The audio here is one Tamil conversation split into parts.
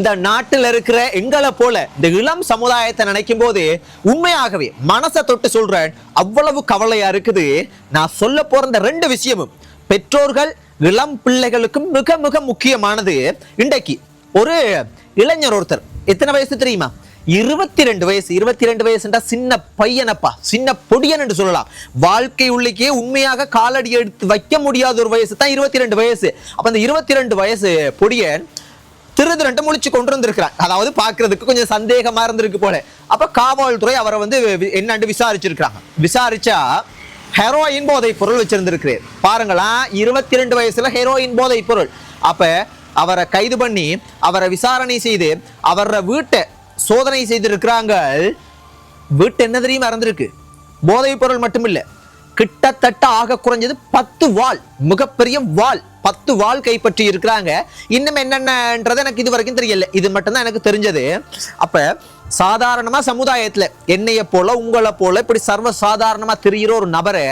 இந்த நாட்டில் இருக்கிற எங்களை போல இந்த இளம் சமுதாயத்தை நினைக்கும் போது உண்மையாகவே மனசை தொட்டு சொல்றேன், அவ்வளவு கவலையா இருக்குது. நான் சொல்ல போற இந்த ரெண்டு விஷயமும் பெற்றோர்கள் இளம் பிள்ளைகளுக்கும் மிக மிக முக்கியமானது. இன்றைக்கு ஒரு இளைஞர் ஒருத்தர், எத்தனை வயசு தெரியுமா? 22 வயசு. 22 வயசுன்றா சின்ன பையனப்பா, சின்ன பொடியன் என்று சொல்லலாம். வாழ்க்கை உள்ளே உண்மையாக காலடி எடுத்து வைக்க முடியாத ஒரு வயசு தான் 22 வயசு. அப்ப அந்த 22 வயசு பொடியன் திருதிரண்டு முழிச்சு கொண்டு வந்திருக்கிறார். அதாவது பாக்குறதுக்கு கொஞ்சம் சந்தேகமா இருந்திருக்கு போல. அப்ப காவல்துறை அவரை என்னன்னு விசாரிச்சிருக்காங்க. விசாரிச்சா ஹெரோயின் போதை பொருள் வச்சிருந்திருக்கிறார். பாருங்களா, 22 வயசுல ஹெரோயின் போதை பொருள். அப்ப அவரை கைது பண்ணி அவரை விசாரணை செய்து அவர வீட்டை சோதனை செய்திருக்கிறாங்க. வீட்டு என்ன தெரியுமா இருந்திருக்கு? போதை பொருள் மட்டும் இல்ல, கிட்டத்தட்ட ஆக குறைஞ்சது 10 வாள், மிகப்பெரிய வாள், 10 வாள் கைப்பற்றி இருக்கிறாங்க. இன்னும் என்னென்னன்றது எனக்கு இது வரைக்கும் தெரியல. இது மட்டும்தான் எனக்கு தெரிஞ்சது. அப்ப சாதாரணமா சமுதாயத்துல என்னைய போல உங்களை போல இப்படி சர்வ சாதாரணமா தெரிகிற ஒரு நபரை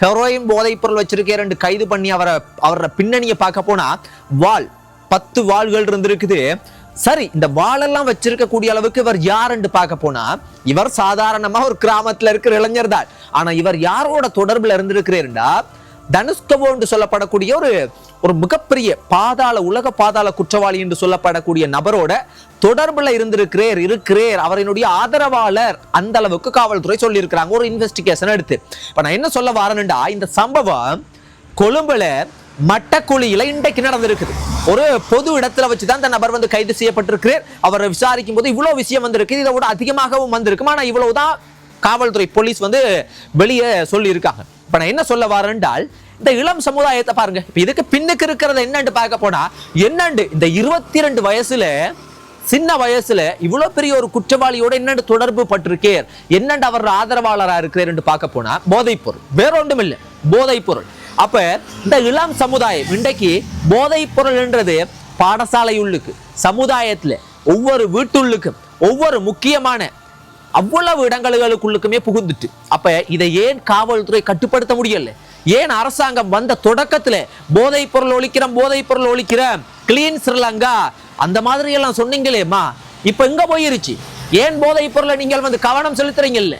ஹெரோயின் போதைப் பொருள் வச்சிருக்கேன் கைது பண்ணி அவரோட பின்னணியை பார்க்க போனா வாள், 10 வாள்கள் இருந்திருக்குது. சரி, இந்த வாளெல்லாம் வச்சிருக்கக்கூடிய அளவுக்கு இவர் யாருன்னு பார்க்க போனா இவர் சாதாரணமா ஒரு கிராமத்துல இருக்கிற இளைஞர் தான். ஆனா இவர் யாரோட தொடர்புல இருந்திருக்கிறேன்டா, தனுஷ்கவோ என்று சொல்லப்படக்கூடிய ஒரு மிகப்பெரிய உலக பாதாள குற்றவாளி என்று சொல்லப்படக்கூடிய நபரோட தொடர்புல இருக்கிறேர். அவரினுடைய ஆதரவாளர். அந்த அளவுக்கு காவல்துறை சொல்லி இருக்கிறாங்க ஒரு இன்வெஸ்டிகேஷன் எடுத்து. இப்ப நான் என்ன சொல்ல வரேன்டா, இந்த சம்பவம் கொழும்புல மட்டக்குழியில இன்றைக்கு நடந்திருக்குது. ஒரு பொது இடத்துல வச்சுதான் இந்த நபர் கைது செய்யப்பட்டிருக்கிறார். அவரை விசாரிக்கும் போது இவ்வளவு விஷயம் வந்திருக்கு. இதை விட அதிகமாகவும் வந்திருக்கும். ஆனா இவ்வளவுதான் காவல்துறை போலீஸ் வெளியே சொல்லி இருக்காங்க. இப்ப நான் என்ன சொல்ல வரேன்டால், இந்த இளம் சமுதாயத்தை பாருங்க. இப்ப இதுக்கு பின்னுக்கு இருக்கிறத என்னன்னு பார்க்க போனா இந்த 22 வயசுல, சின்ன வயசுல இவ்வளவு பெரிய ஒரு குற்றவாளியோட என்னென்று தொடர்பு பட்டிருக்கேர், என்னென்று அவர் ஆதரவாளரா இருக்கிறார் என்று பார்க்க போனா போதைப் பொருள், வேற ஒன்றும் இல்லை, போதைப் பொருள். அப்ப இந்த இளம் சமுதாயம் இன்றைக்கு போதைப் பொருள் என்றது பாடசாலை உள்ளுக்கு, சமுதாயத்துல ஒவ்வொரு வீட்டுள்ளுக்கும், ஒவ்வொரு முக்கியமான அவ்வளவு இடங்களுக்குள்ளுக்குமே புகுந்துட்டு. அப்ப இதை ஏன் காவல்துறை கட்டுப்படுத்த முடியல? ஏன் அரசாங்கம் வந்த தொடக்கத்துல போதைப் பொருள் ஒழிக்கிறோம், கிளீன் ஸ்ரீலங்கா அந்த மாதிரி எல்லாம் சொன்னீங்களேம்மா, இப்ப எங்க போயிருச்சு? ஏன் போதைப் பொருளை நீங்கள் கவனம் செலுத்துறீங்கல்ல?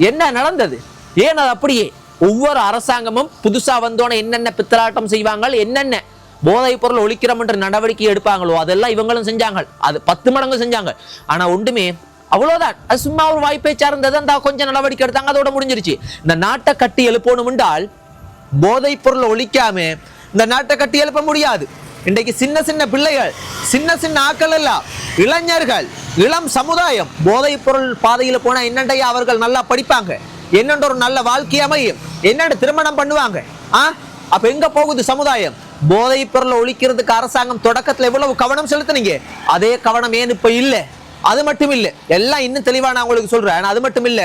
என்ன நடந்தது? ஏன் அது அப்படியே ஒவ்வொரு அரசாங்கமும் புதுசா வந்தோன என்னென்ன பித்தலாட்டம் செய்வாங்க, என்னென்ன போதைப் பொருள் ஒழிக்கிறோம் என்ற நடவடிக்கை எடுப்பாங்களோ அதெல்லாம் இவங்களும் செஞ்சாங்க. அது 10 மடங்கு செஞ்சாங்க. ஆனா ஒன்றுமே அவ்வளவுதான். அது சும்மா ஒரு வாய்ப்பை சார்ந்தது. அந்த கொஞ்சம் நடவடிக்கை எடுத்தாங்க, அதோட முடிஞ்சிருச்சு. இந்த நாட்டை கட்டி எழுப்பணும் என்றால் போதைப் பொருள் ஒழிக்காம இந்த நாட்டை கட்டி எழுப்ப முடியாது. இன்றைக்கு சின்ன சின்ன பிள்ளைகள், சின்ன ஆக்கள் எல்லாம், இளைஞர்கள், இளம் சமுதாயம் போதைப் பொருள் பாதையில போனா என்னண்டையா அவர்கள் நல்லா படிப்பாங்க, என்னென்ற ஒரு நல்ல வாழ்க்கை அமையும், என்னென்ன திருமணம் பண்ணுவாங்க. அப்ப எங்க போகுது சமுதாயம்? போதைப் பொருளை ஒழிக்கிறதுக்கு அரசாங்கம் தொடக்கத்துல எவ்வளவு கவனம் செலுத்தினீங்க, அதே கவனம் ஏன் இப்ப இல்ல? அது மட்டும் இல்ல, எல்லாம் இன்னும் தெளிவா நான் உங்களுக்கு சொல்றேன். அது மட்டும் இல்ல,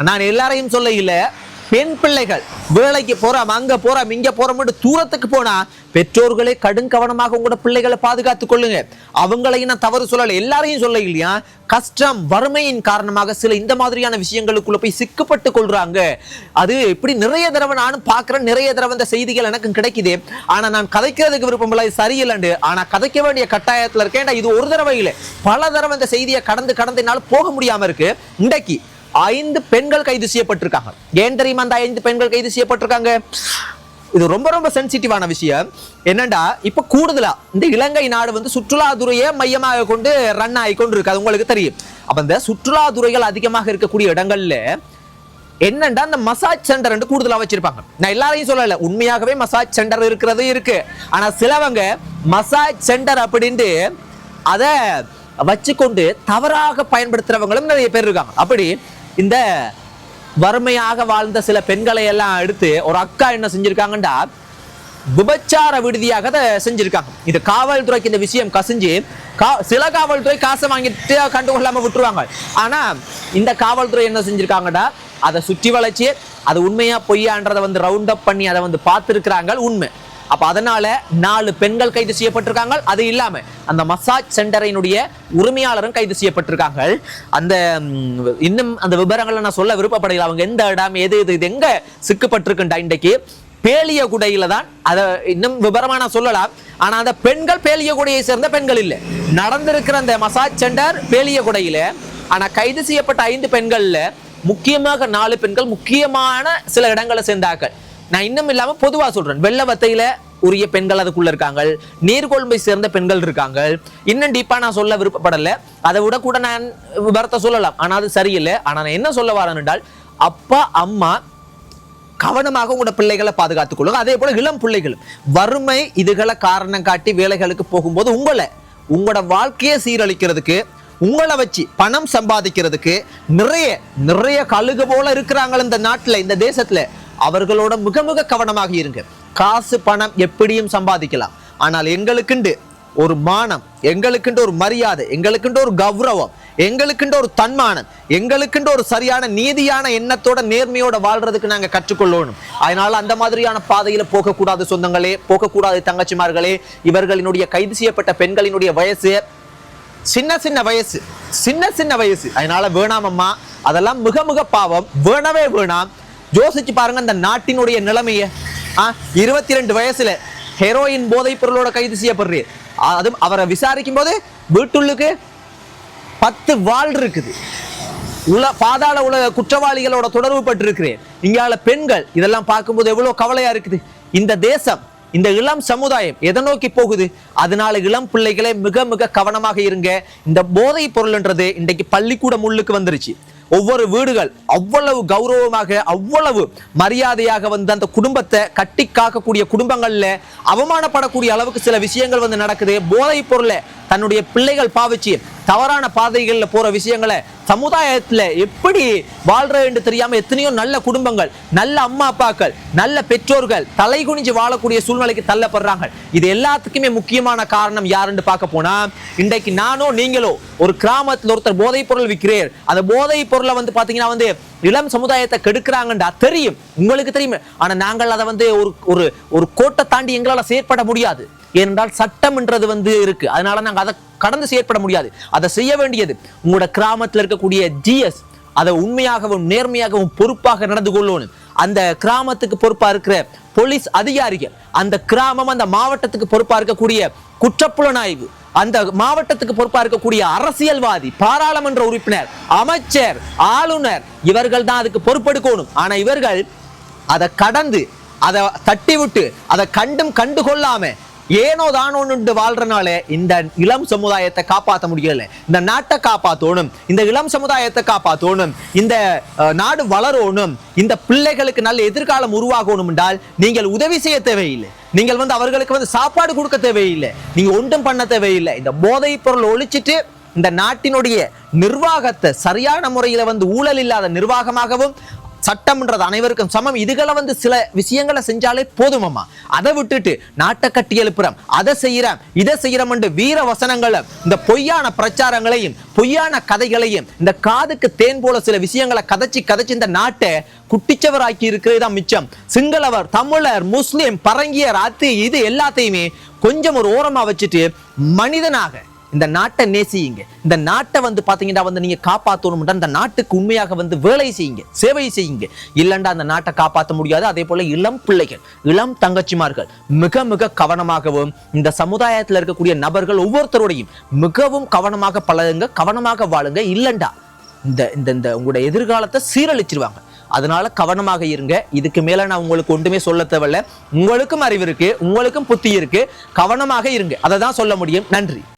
நான் எல்லாரையும் சொல்ல இல்ல, பெண் பிள்ளைகள் வேலைக்கு போறோம், அங்க போறோம், இங்க போறோம், தூரத்துக்கு போனா பெற்றோர்களே கடும் கவனமாக உங்களோட பிள்ளைகளை பாதுகாத்துக் கொள்ளுங்க. அவங்களையும் நான் தவறு சொல்லல, எல்லாரையும் சொல்ல இல்லையா. கஷ்டம், வறுமையின் காரணமாக சில இந்த மாதிரியான விஷயங்களுக்குள்ள போய் சிக்கப்பட்டு கொள்றாங்க. அது இப்படி நிறைய தடவை நானும் பாக்குறேன், நிறைய தடவை இந்த செய்திகள் எனக்கு கிடைக்குது. ஆனா நான் கதைக்கிறதுக்கு விருப்பம் இல்லை, சரியில்லைண்டு. ஆனா கதைக்க வேண்டிய கட்டாயத்துல இருக்கேன். இது ஒரு தடவை இல்லை, பல தடவை இந்த செய்தியை கடந்து என்னால போக முடியாம இருக்கு. இன்றைக்கு 5 பெண்கள் கைது செய்யப்பட்டிருக்காங்க. ஏன் தெரியுமா அந்த 5 பெண்கள் கைது செய்யப்பட்டிருக்காங்க? இது ரொம்ப ரொம்ப சென்சிட்டிவான விஷயம். என்னண்டா, இப்ப கூடுதலா இந்த இலங்கை நாடு சுற்றுலாத்துறையை மையமாக கொண்டு ரன் ஆகி கொண்டு இருக்கு. அது உங்களுக்கு தெரியும். அப்ப இந்த சுற்றுலாத்துறைகள் அதிகமாக இருக்கக்கூடிய இடங்கள்ல என்னண்டா, இந்த மசாஜ் சென்டர் கூடுதலா வச்சிருப்பாங்க. நான் எல்லாரையும் சொல்லல, உண்மையாகவே மசாஜ் சென்டர் இருக்கிறது இருக்கு. ஆனா சிலவங்க மசாஜ் சென்டர் அப்படின்ட்டு அதை வச்சுக்கொண்டு தவறாக பயன்படுத்துறவங்களும் நிறைய பேர் இருக்காங்க. அப்படி இந்த வறுமையாக வாழ்ந்த சில பெண்களை எல்லாம் எடுத்து ஒரு அக்கா என்ன செஞ்சிருக்காங்கண்டா, விபச்சார விடுதியாக அதை செஞ்சிருக்காங்க. இது காவல்துறைக்கு இந்த விஷயம் கசிஞ்சு சில காவல்துறை காசை வாங்கிட்டு கண்டுகொள்ளாம விட்டுருவாங்க. ஆனா இந்த காவல்துறை என்ன செஞ்சிருக்காங்கடா, அதை சுற்றி வளைச்சு அது உண்மையா பொய்யான்றதை ரவுண்ட் அப் பண்ணி அதை பார்த்திருக்கிறாங்க உண்மை. அப்ப அதனால 4 பெண்கள் கைது செய்யப்பட்டிருக்காங்க. அது இல்லாம அந்த மசாஜ் சென்டரினுடைய உரிமையாளரும் கைது செய்யப்பட்டிருக்காங்க. அந்த இன்னும் அந்த விவரங்களை நான் சொல்ல விருப்பப்படல. அவங்க எந்த இடம், எது எங்க சிக்கப்பட்டிருக்குண்டா, இன்றைக்கு பேலியகுடையில தான், அதை இன்னும் விவரமா நான் சொல்லலாம். ஆனா அந்த பெண்கள் பேலியகுடையை சேர்ந்த பெண்கள் இல்லை. நடந்திருக்கிற அந்த மசாஜ் சென்டர் பேலியகுடையில. ஆனா கைது செய்யப்பட்ட 5 பெண்கள்ல முக்கியமாக 4 பெண்கள் முக்கியமான சில இடங்களை சேர்ந்தார்கள். நான் இன்னும் இல்லாம பொதுவா சொல்றேன், வெள்ளவத்தையில உரிய பெண்கள் அதுக்குள்ள இருக்காங்க, நீர்கொழும்பை சேர்ந்த பெண்கள் இருக்காங்க. இன்னும் டீப்பா நான் சொல்ல விருப்பப்படல, அதை விட கூட நான் விவரத்தை சொல்லலாம், ஆனா அது சரியில்லை. ஆனா நான் என்ன சொல்ல வரேன் என்றால், அப்பா அம்மா கவனமாக உங்களோட பிள்ளைகளை பாதுகாத்துக் கொள்ளுங்க. அதே போல இளம் பிள்ளைகளும் வறுமை இதுகளை காரணம் காட்டி வேலைகளுக்கு போகும்போது உங்களோட வாழ்க்கையை சீரழிக்கிறதுக்கு, உங்களை வச்சு பணம் சம்பாதிக்கிறதுக்கு நிறைய கழுகு போல இருக்கிறாங்க இந்த நாட்டுல, இந்த தேசத்துல. அவர்களோட மிக மிக கவனமாக இருங்க. காசு பணம் எப்படியும் சம்பாதிக்கலாம், ஆனால் எங்களுக்குண்டு ஒரு மானம், எங்களுக்குண்டு ஒரு மரியாதை, எங்களுக்குண்டு ஒரு கௌரவம், எங்களுக்குண்டு ஒரு தன்மானம், எங்களுக்குண்டு ஒரு சரியான நீதியான எண்ணத்தோட நேர்மையோட வாழ்றதுக்கு நாங்க கற்றுக்கொள்ளணும். அதனால அந்த மாதிரியான பாதையில போகக்கூடாது சொந்தங்களே, போகக்கூடாது தங்கச்சிமார்களே. இவர்களினுடைய கைது செய்யப்பட்ட பெண்களினுடைய வயசு சின்ன வயசு. அதனால வேணாம் அம்மா, அதெல்லாம் மிக மிக பாவம், வேணவே வேணாம். யோசிச்சு பாருங்க இந்த நாட்டினுடைய நிலைமைய. 22 வயசுல ஹெரோயின் போதைப் பொருளோட கைது செய்யப்படுறீர். அதுவும் அவரை விசாரிக்கும் போது வீட்டுள்ளுக்கு 10 வாள் இருக்குது. பாதாள உலக குற்றவாளிகளோட தொடர்பு பட்டு இருக்கிறேன். இங்கால பெண்கள் இதெல்லாம் பார்க்கும்போது எவ்வளவு கவலையா இருக்குது. இந்த தேசம், இந்த இளம் சமுதாயம் எதை நோக்கி போகுது? அதனால இளம் பிள்ளைகளே மிக மிக கவனமாக இருங்க. இந்த போதைப் பொருள்ன்றது இன்றைக்கு பள்ளிக்கூடம் உள்ளுக்கு வந்துருச்சு. ஒவ்வொரு வீடுகள் அவ்வளவு கௌரவமாக, அவ்வளவு மரியாதையாக அந்த குடும்பத்தை கட்டி காக்கக்கூடிய குடும்பங்கள்ல அவமானப்படக்கூடிய அளவுக்கு சில விஷயங்கள் நடக்குது. போதைப் பொருளை தன்னுடைய பிள்ளைகள் பாவிச்சு தவறான பாதைகள்ல போற விஷயங்களை சமுதாயத்துல எப்படி வாழ்றதுன்னு தெரியாம எத்தனையோ நல்ல குடும்பங்கள், நல்ல அம்மா அப்பாக்கள், நல்ல பெற்றோர்கள் தலை குனிஞ்சு வாழக்கூடிய சூழ்நிலைக்கு தள்ளப்படுறாங்க. இது எல்லாத்துக்குமே முக்கியமான காரணம் யாருன்னு பார்க்க போனா, இன்றைக்கு நானோ நீங்களோ ஒரு கிராமத்துல ஒருத்தர் போதைப் பொருள் விற்கிறேன், அந்த போதைப் பொருளை பாத்தீங்கன்னா இளம் சமுதாயத்தை கெடுக்கிறாங்கன்றா தெரியும், உங்களுக்கு தெரியும். ஆனா நாங்கள் அதை ஒரு கோட்டை தாண்டி எங்களால செயற்பட முடியாது. ஏனென்றால் சட்டம்ன்றது இருக்கு. அதனால நாங்க அதை கடந்து செயற்பட முடியாது. அதை செய்ய வேண்டியது உங்களோட கிராமத்தில் இருக்கக்கூடிய ஜிஎஸ். அதை உண்மையாகவும் நேர்மையாகவும் பொறுப்பாக நடந்து கொள்ளணும். அந்த கிராமத்துக்கு பொறுப்பா இருக்கிற போலீஸ் அதிகாரிகள், அந்த கிராமம் அந்த மாவட்டத்துக்கு பொறுப்பா இருக்கக்கூடிய குற்றப்புலனாய்வு, அந்த மாவட்டத்துக்கு பொறுப்பா இருக்கக்கூடிய அரசியல்வாதி, பாராளுமன்ற உறுப்பினர், அமைச்சர், ஆளுநர், இவர்கள் தான் அதுக்கு பொறுப்பெடுக்கணும். ஆனா இவர்கள் அதை கடந்து, அதை தட்டி விட்டு, அதை கண்டு கொள்ளாம ஏனோ தானோன்னு வாழ்றனால இந்த இளம் சமுதாயத்தை காப்பாற்ற முடியல. இந்த நாட்டை காப்பாற்றணும், இந்த இளம் சமுதாயத்தை காப்பாற்றணும், இந்த நாடு வளரணும், இந்த பிள்ளைகளுக்கு நல்ல எதிர்காலம் உருவாகணும் என்றால் நீங்கள் உதவி செய்ய தேவையில்லை. நீங்கள் அவர்களுக்கு சாப்பாடு கொடுக்க தேவையில்லை, நீங்க ஒன்றும் பண்ண தேவையில்லை. இந்த போதைப் பொருள் ஒழிச்சிட்டு இந்த நாட்டினுடைய நிர்வாகத்தை சரியான முறையில ஊழல் இல்லாத நிர்வாகமாகவும், சட்டம்ன்றது அனைவருக்கும் சமம், இதுகளை சில விஷயங்களை செஞ்சாலே போதுமம்மா. அதை விட்டுட்டு நாட்டை கட்டி எழுப்புறோம், அதை செய்யறோம், இதை செய்யறோம் என்று வீர வசனங்களை, இந்த பொய்யான பிரச்சாரங்களையும் பொய்யான கதைகளையும், இந்த காதுக்கு தேன் போல சில விஷயங்களை கதைச்சு இந்த நாட்டை குட்டிச்சவராக்கி இருக்கிறதுதான் மிச்சம். சிங்களவர், தமிழர், முஸ்லிம், பரங்கியர், அது இது எல்லாத்தையுமே கொஞ்சம் ஒரு ஓரமா வச்சுட்டு மனிதனாக இந்த நாட்டை நேசியுங்க. இந்த நாட்டை பாத்தீங்கன்னா நீங்க காப்பாற்றணும், இந்த நாட்டுக்கு உண்மையாக வேலை செய்யுங்க, சேவை செய்யுங்க. இல்லண்டா அந்த நாட்டை காப்பாற்ற முடியாது. அதே போல இளம் பிள்ளைகள், இளம் தங்கச்சிமார்கள் மிக மிக கவனமாகவும், இந்த சமுதாயத்தில் இருக்கக்கூடிய நபர்கள் ஒவ்வொருத்தரோடையும் மிகவும் கவனமாக பழகுங்க, கவனமாக வாழுங்க. இல்லண்டா இந்த உங்களுடைய எதிர்காலத்தை சீரழிச்சிருவாங்க. அதனால கவனமாக இருங்க. இதுக்கு மேல நான் உங்களுக்கு ஒன்றுமே சொல்ல தேவையில்ல. உங்களுக்கும் அறிவு இருக்கு, உங்களுக்கும் புத்தி இருக்கு, கவனமாக இருங்க. அதை தான் சொல்ல முடியும். நன்றி.